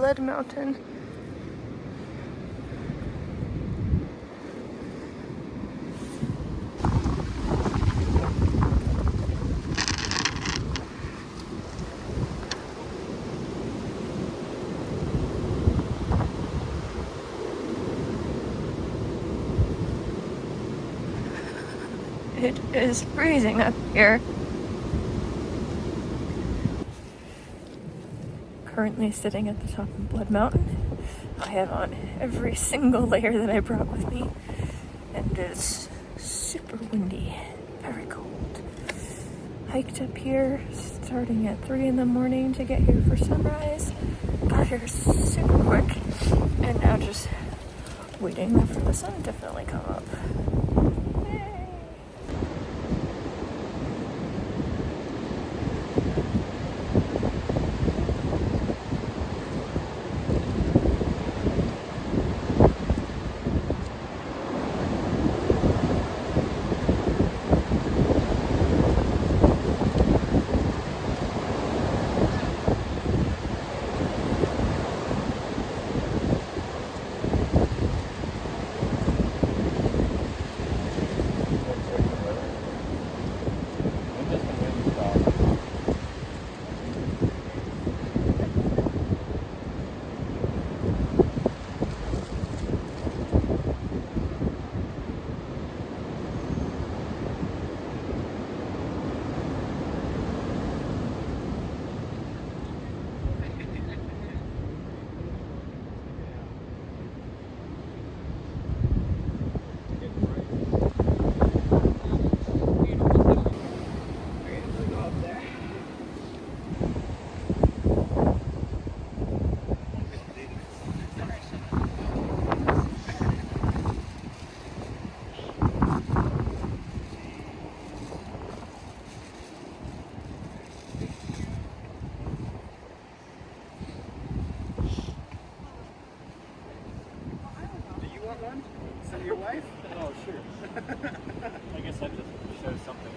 Blood Mountain. It is freezing up here. Currently sitting at the top of Blood Mountain. I have on every single layer that I brought with me, and it's super windy, very cold. Hiked up here starting at 3 in the morning to get here for sunrise. Got here super quick, and now just waiting for the sun to finally come up. Your wife? Oh, sure. I guess that just shows something.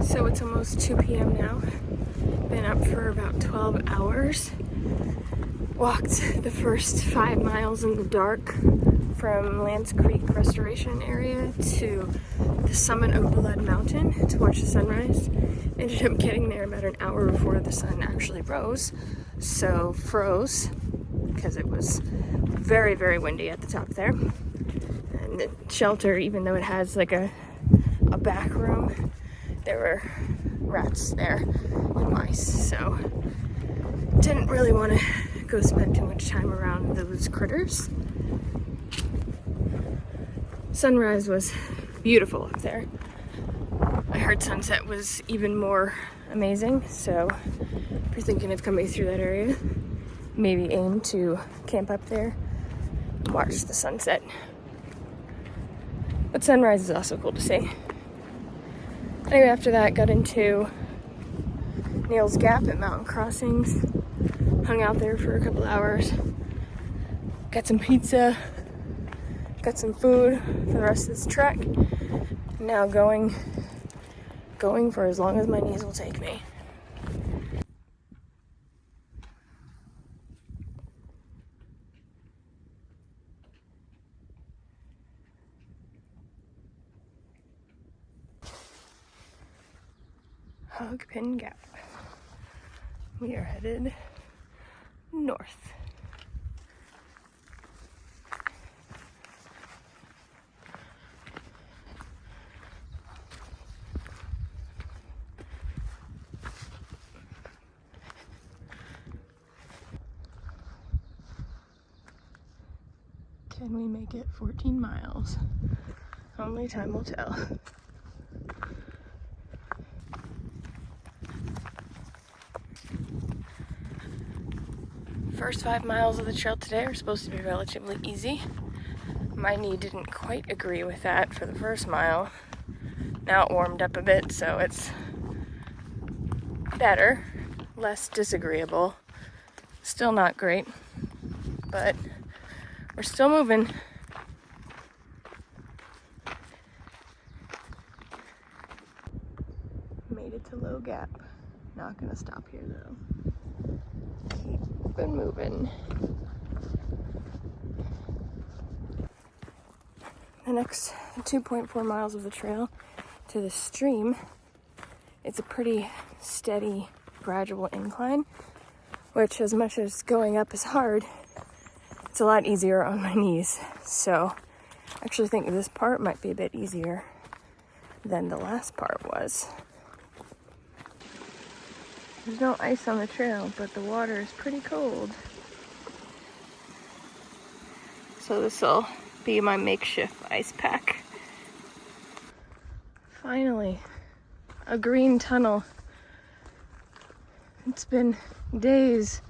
So it's almost 2 p.m. now. Been up for about 12 hours. Walked the first 5 miles in the dark from Lance Creek Restoration Area to the summit of Blood Mountain to watch the sunrise. Ended up getting there about an hour before the sun actually rose. so froze because it was very, very windy at the top there. And the shelter, even though it has like a back room, there were rats there and mice, so didn't really want to go spend too much time around those critters. Sunrise was beautiful up there. I heard sunset was even more amazing, so if you're thinking of coming through that area, maybe aim to camp up there and watch the sunset. But sunrise is also cool to see. Anyway, after that, got into Neil's Gap at Mountain Crossings. Hung out there for a couple hours. Got some pizza. Got some food for the rest of this trek. Now going for as long as my knees will take me. Hogpin Gap. We are headed north. Can we make it 14 miles? Only time will tell. First 5 miles of the trail today are supposed to be relatively easy. My knee didn't quite agree with that for the first mile. Now it warmed up a bit, so it's better, less disagreeable. Still not great, but we're still moving. Made it to Low Gap. Not gonna stop here though. Keep it moving. The next 2.4 miles of the trail to the stream, it's a pretty steady, gradual incline, which as much as going up is hard, it's a lot easier on my knees. So I actually think this part might be a bit easier than the last part was. There's no ice on the trail, but the water is pretty cold. So this will be my makeshift ice pack. Finally, a green tunnel. It's been days.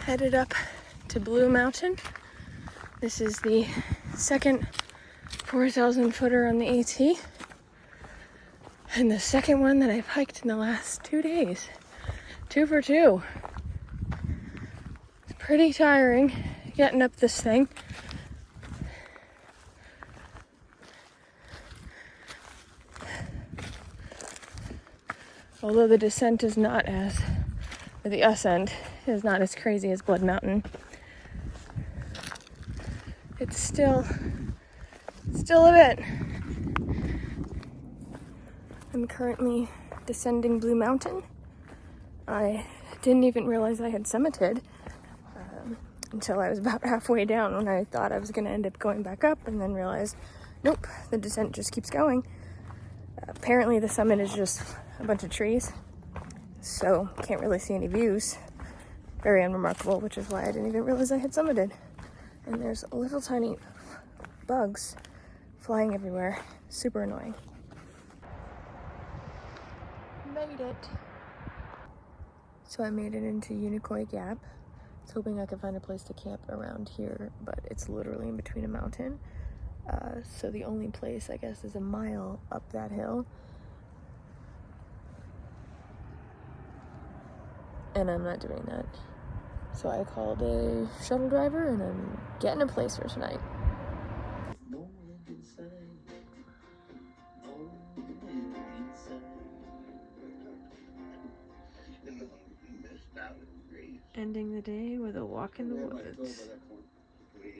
Headed up to Blue Mountain. This is the second 4,000 footer on the AT, and the second one that I've hiked in the last 2 days. 2 for 2. It's pretty tiring getting up this thing. Although the descent is not as, or the ascent is not as crazy as Blood Mountain, it's still a bit. I'm currently descending Blue Mountain. I didn't even realize I had summited until I was about halfway down, when I thought I was going to end up going back up, and then realized, nope, the descent just keeps going. Apparently the summit is just a bunch of trees, so can't really see any views. Very unremarkable, which is why I didn't even realize I had summited. And there's little tiny bugs flying everywhere. Super annoying. Made it. So I made it into Unicoi Gap. I was hoping I could find a place to camp around here, but it's literally in between a mountain. So the only place, I guess, is a mile up that hill. And I'm not doing that. So I called a shuttle driver and I'm getting a place for tonight. Ending the day with a walk in the woods.